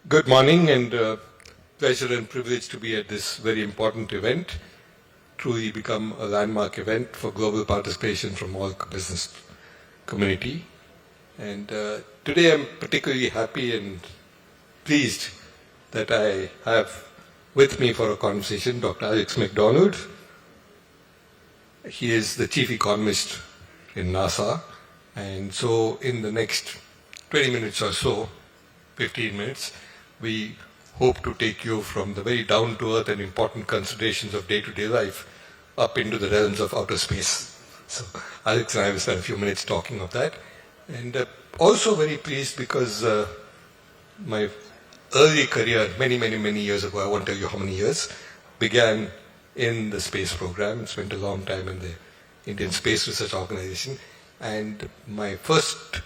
Good morning, and pleasure and privilege to be at this very important event. Truly become a landmark event for global participation from all business community. And today I'm particularly happy and pleased that I have with me for a conversation Dr. Alex MacDonald. He is the chief economist in NASA, and so in the next 20 minutes or so, 15 minutes, we hope to take you from the very down-to-earth and important considerations of day-to-day life up into the realms of outer space. So Alex and I will spend a few minutes talking of that. And also very pleased because my early career, many years ago, I won't tell you how many years, began in the space program and spent a long time in the Indian Space Research Organization. And my first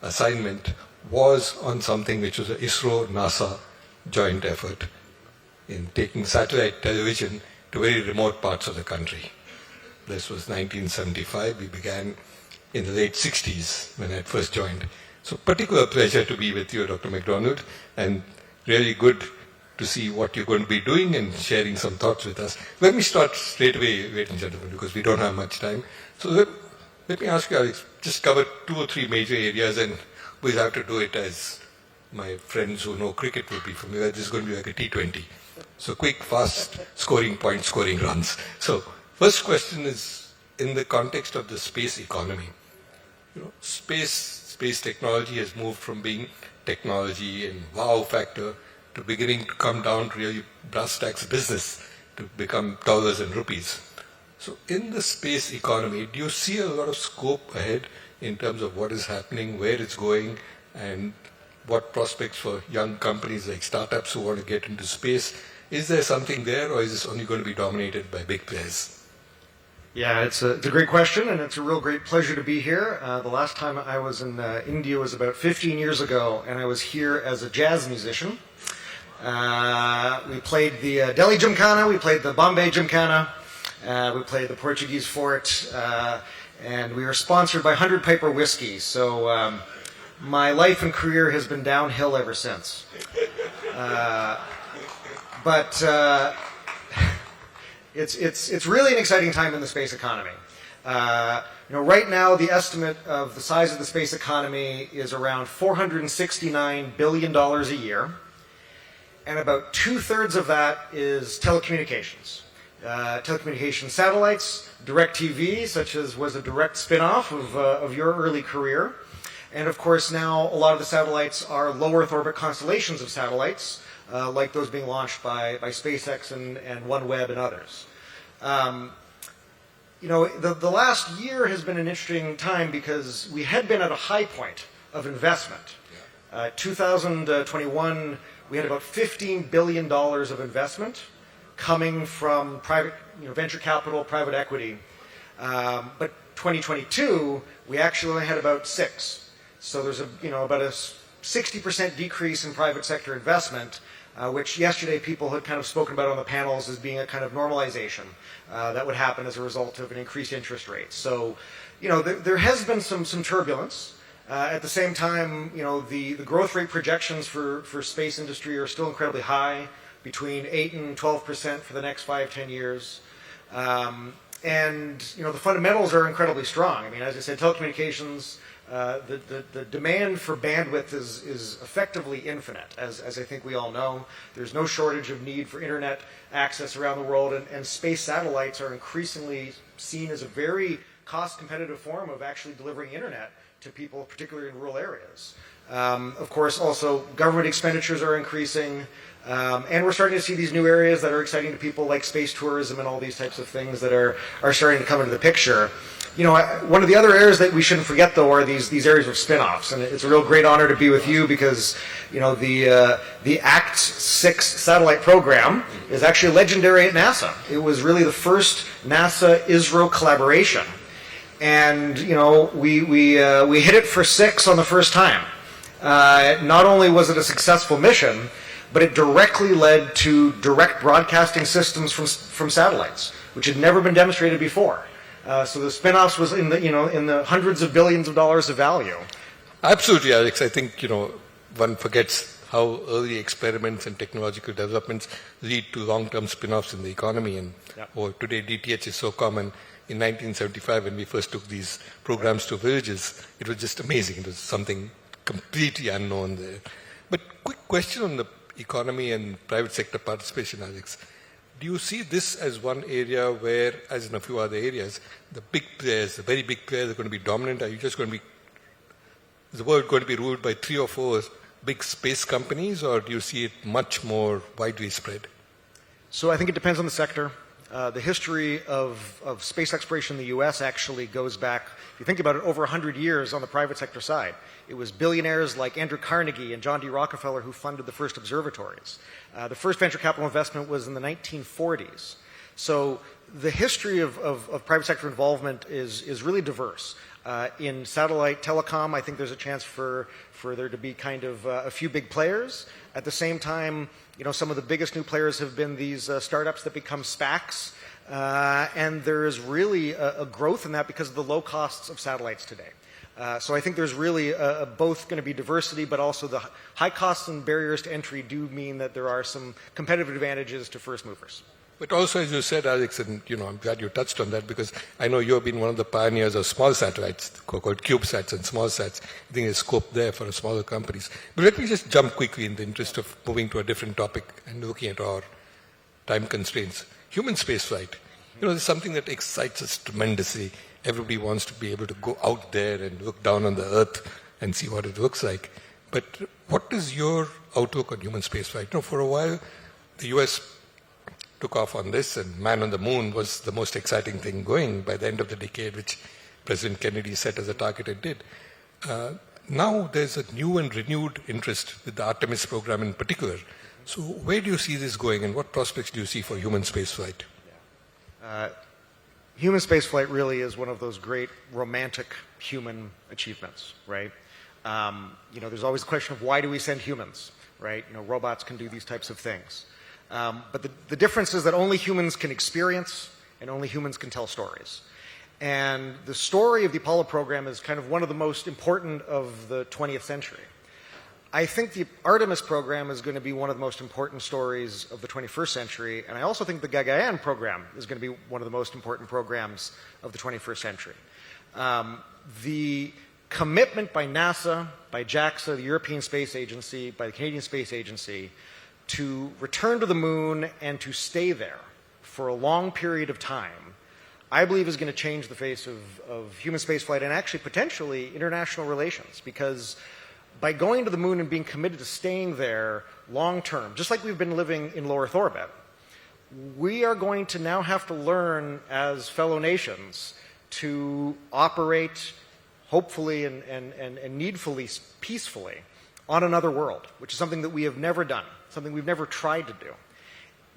assignment was on something which was an ISRO-NASA joint effort in taking satellite television to very remote parts of the country. This was 1975. We began in the late 60s when I first joined. So particular pleasure to be with you, Dr. MacDonald, and really good to see what you're going to be doing and sharing some thoughts with us. Let me start straight away, ladies and gentlemen, because we don't have much time. So let me ask you, Alex, just cover 2 or 3 major areas, and we'll have to do it as my friends who know cricket will be familiar. This is going to be like a T20. So quick, fast scoring points, scoring runs. So first question is in the context of the space economy. You know, space technology has moved from being technology and wow factor to beginning to come down to really brass tacks business to become dollars and rupees. So in the space economy, do you see a lot of scope ahead in terms of what is happening, where it's going, and what prospects for young companies like startups who want to get into space? Is there something there, or is this only going to be dominated by big players? Yeah, it's a great question, and it's a real great pleasure to be here. The last time I was in India was about 15 years ago, and I was here as a jazz musician. We played the Delhi Gymkhana, we played the Bombay Gymkhana, we played the Portuguese Fort, and we were sponsored by 100 Piper Whiskey. So my life and career has been downhill ever since. But it's really an exciting time in the space economy. Right now the estimate of the size of the space economy is around $469 billion a year, and about 2/3 of that is telecommunications. Telecommunications satellites, DirecTV, such as was a direct spin-off of your early career. And of course now a lot of the satellites are low Earth orbit constellations of satellites, like those being launched by SpaceX and OneWeb and others. The last year has been an interesting time because we had been at a high point of investment. 2021, we had about $15 billion of investment coming from private, venture capital, private equity. But 2022, we actually only had about 6. So there's about a 60% decrease in private sector investment, which yesterday people had kind of spoken about on the panels as being a kind of normalization that would happen as a result of an increased interest rate. So, there has been some turbulence. At the same time, the growth rate projections for space industry are still incredibly high, between 8 and 12% for the next 5-10 years. And the fundamentals are incredibly strong. I mean, as I said, telecommunications, the demand for bandwidth is effectively infinite, as I think we all know. There's no shortage of need for internet access around the world, and space satellites are increasingly seen as a very cost-competitive form of actually delivering internet to people, particularly in rural areas. Of course, also government expenditures are increasing, and we're starting to see these new areas that are exciting to people, like space tourism and all these types of things that are starting to come into the picture. One of the other areas that we shouldn't forget, though, are these areas of spin-offs, and it's a real great honor to be with you because the ACT 6 satellite program is actually legendary at NASA. It was really the first NASA-ISRO collaboration. And we hit it for 6 on the first time. Not only was it a successful mission, but it directly led to direct broadcasting systems from satellites, which had never been demonstrated before. So the spin-offs was in the hundreds of billions of dollars of value. Absolutely, Alex. I think one forgets how early experiments and technological developments lead to long-term spin-offs in the economy. And or today DTH is so common. In 1975, when we first took these programs to villages, it was just amazing. It was something completely unknown there. But quick question on the economy and private sector participation, Alex. Do you see this as one area where, as in a few other areas, the big players, the very big players are going to be dominant? Are you just going to be, is the world going to be ruled by 3 or 4 big space companies, or do you see it much more widely spread? So I think it depends on the sector. The history of space exploration in the U.S. actually goes back, if you think about it, over 100 years on the private sector side. It was billionaires like Andrew Carnegie and John D. Rockefeller who funded the first observatories. The first venture capital investment was in the 1940s. So the history of private sector involvement is really diverse. In satellite telecom, I think there's a chance for there to be kind of a few big players. At the same time, you know, some of the biggest new players have been these startups that become SPACs, and there is really a growth in that because of the low costs of satellites today. So I think there's really both going to be diversity, but also the high costs and barriers to entry do mean that there are some competitive advantages to first movers. But also, as you said, Alex, and you know, I'm glad you touched on that because I know you've been one of the pioneers of small satellites called CubeSats and small sats. I think there's scope there for smaller companies. But let me just jump quickly in the interest of moving to a different topic and looking at our time constraints. Human spaceflight. You know, it's something that excites us tremendously. Everybody wants to be able to go out there and look down on the Earth and see what it looks like. But what is your outlook on human spaceflight? You know, for a while, the US took off on this, and man on the moon was the most exciting thing going by the end of the decade, which President Kennedy set as a target and did. Now there's a new and renewed interest with the Artemis program in particular. So where do you see this going, and what prospects do you see for human spaceflight? Human spaceflight really is one of those great romantic human achievements, right? You know, there's always the question of why do we send humans, right? You know, robots can do these types of things. But the difference is that only humans can experience and only humans can tell stories. And the story of the Apollo program is kind of one of the most important of the 20th century. I think the Artemis program is going to be one of the most important stories of the 21st century, and I also think the Gaganyaan program is going to be one of the most important programs of the 21st century. The commitment by NASA, by JAXA, the European Space Agency, by the Canadian Space Agency, to return to the moon and to stay there for a long period of time, I believe is going to change the face of human spaceflight and actually potentially international relations, because by going to the moon and being committed to staying there long term, just like we've been living in low Earth orbit, we are going to now have to learn as fellow nations to operate hopefully and needfully, peacefully on another world, which is something that we have never done, something we've never tried to do.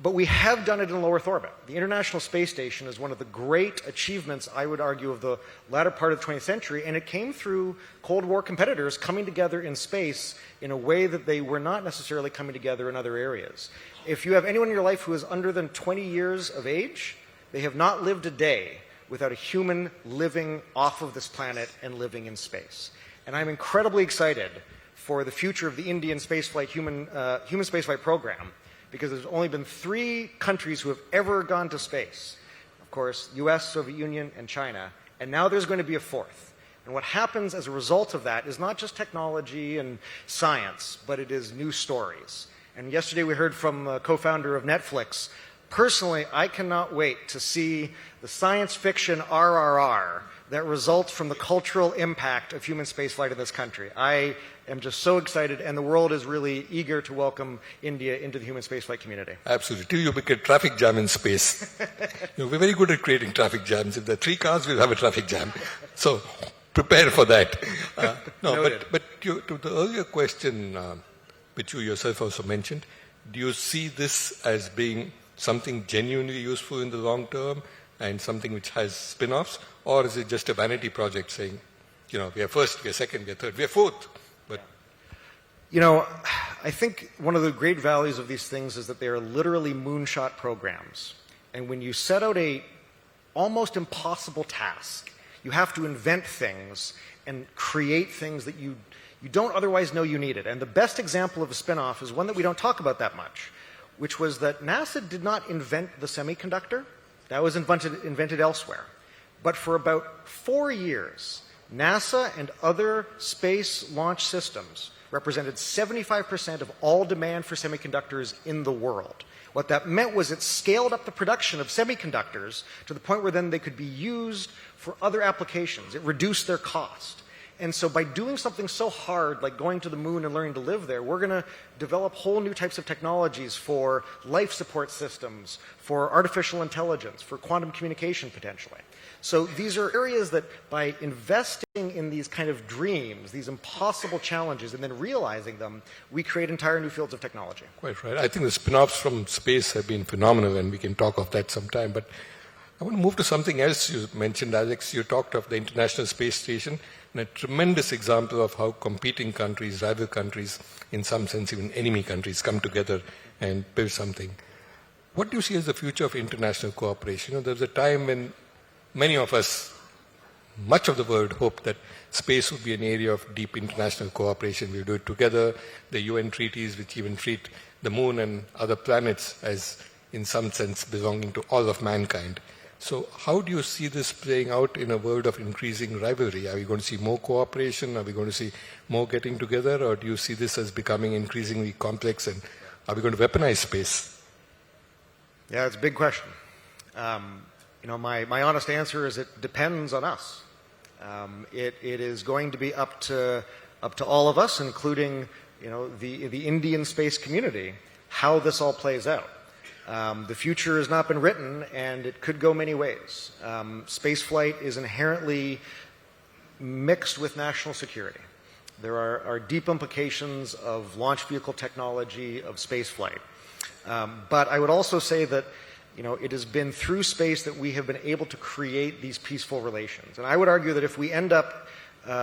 But we have done it in low Earth orbit. The International Space Station is one of the great achievements, I would argue, of the latter part of the 20th century, and it came through Cold War competitors coming together in space in a way that they were not necessarily coming together in other areas. If you have anyone in your life who is under than 20 years of age, they have not lived a day without a human living off of this planet and living in space. And I'm incredibly excited for the future of the Indian spaceflight human spaceflight program, because there's only been 3 countries who have ever gone to space. Of course, US, Soviet Union, and China. And now there's going to be a 4th. And what happens as a result of that is not just technology and science, but it is new stories. And yesterday we heard from the co-founder of Netflix. Personally, I cannot wait to see the science fiction RRR that results from the cultural impact of human spaceflight in this country. I am just so excited, and the world is really eager to welcome India into the human spaceflight community. Absolutely. Till you make a traffic jam in space. We're very good at creating traffic jams. If there are 3 cars, we'll have a traffic jam. So prepare for that. But to the earlier question, which you yourself also mentioned, do you see this as being something genuinely useful in the long term and something which has spin-offs? Or is it just a vanity project saying, you know, we are first, we are second, we are third, we are fourth? But you know, I think one of the great values of these things is that they are literally moonshot programs. And when you set out a almost impossible task, you have to invent things and create things that you you don't otherwise know you need it. And the best example of a spin-off is one that we don't talk about that much, which was that NASA did not invent the semiconductor. That was invented elsewhere. But for about 4 years, NASA and other space launch systems represented 75% of all demand for semiconductors in the world. What that meant was it scaled up the production of semiconductors to the point where then they could be used for other applications. It reduced their cost. And so by doing something so hard, like going to the moon and learning to live there, we're going to develop whole new types of technologies for life support systems, for artificial intelligence, for quantum communication potentially. So these are areas that by investing in these kind of dreams, these impossible challenges, and then realizing them, we create entire new fields of technology. Quite right. I think the spin-offs from space have been phenomenal, and we can talk of that sometime. But I want to move to something else you mentioned, Alex. You talked of the International Space Station, and a tremendous example of how competing countries, rival countries, in some sense even enemy countries, come together and build something. What do you see as the future of international cooperation? There was a time when many of us, much of the world, hoped that space would be an area of deep international cooperation. We'll do it together. The UN treaties, which even treat the moon and other planets as, in some sense, belonging to all of mankind. So how do you see this playing out in a world of increasing rivalry? Are we going to see more cooperation? Are we going to see more getting together? Or do you see this as becoming increasingly complex? And are we going to weaponize space? Yeah, it's a big question. My honest answer is it depends on us. It is going to be up to all of us, including the Indian space community, how this all plays out. The future has not been written, and it could go many ways. Space flight is inherently mixed with national security. There are deep implications of launch vehicle technology, of space flight. But I would also say that it has been through space that we have been able to create these peaceful relations. And I would argue that if we end up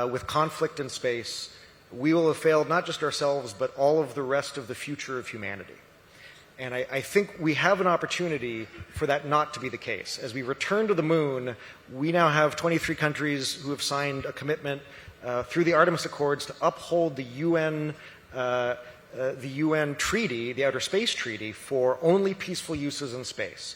with conflict in space, we will have failed not just ourselves, but all of the rest of the future of humanity. And I think we have an opportunity for that not to be the case. As we return to the moon, we now have 23 countries who have signed a commitment through the Artemis Accords to uphold the UN treaty, the Outer Space Treaty, for only peaceful uses in space.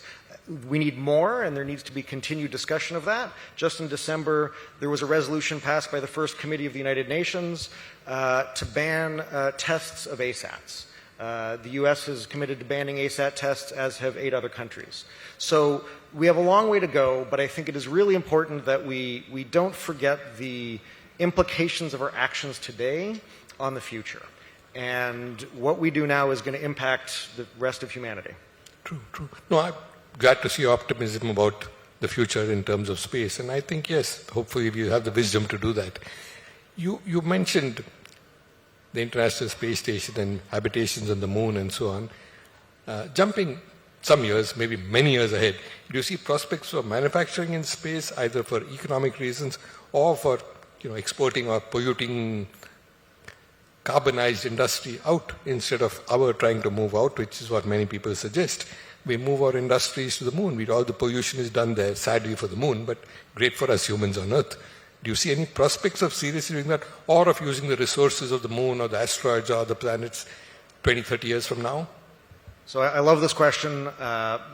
We need more, and there needs to be continued discussion of that. Just in December, there was a resolution passed by the First Committee of the United Nations to ban tests of ASATs. The U.S. is committed to banning ASAT tests, as have 8 other countries. So we have a long way to go, but I think it is really important that we don't forget the implications of our actions today on the future. And what we do now is going to impact the rest of humanity. True. No, I'm glad to see optimism about the future in terms of space. And I think, yes, hopefully we'll have the wisdom to do that. You mentioned the International Space Station and habitations on the moon and so on. Jumping some years, maybe many years ahead, do you see prospects for manufacturing in space, either for economic reasons or for exporting or polluting carbonized industry out instead of our trying to move out, which is what many people suggest? We move our industries to the moon. All the pollution is done there, sadly for the moon, but great for us humans on Earth. Do you see any prospects of seriously doing that, or of using the resources of the moon or the asteroids or the planets 20, 30 years from now? So I love this question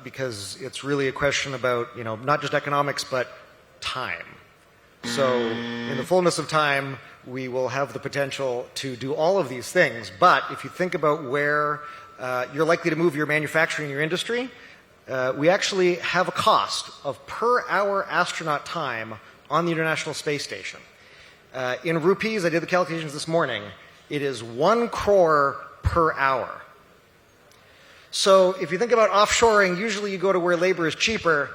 because it's really a question about, not just economics, but time. So in the fullness of time, we will have the potential to do all of these things. But if you think about where you're likely to move your manufacturing, your industry, we actually have a cost of per hour astronaut time on the International Space Station. In rupees, I did the calculations this morning, it is 1 crore per hour. So if you think about offshoring, usually you go to where labor is cheaper.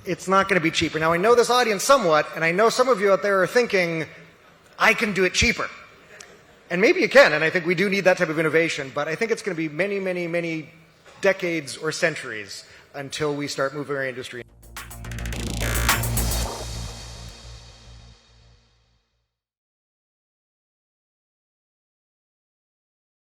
It's not going to be cheaper. Now, I know this audience somewhat, and I know some of you out there are thinking, I can do it cheaper. And maybe you can, and I think we do need that type of innovation, but I think it's going to be many, many, many decades or centuries until we start moving our industry.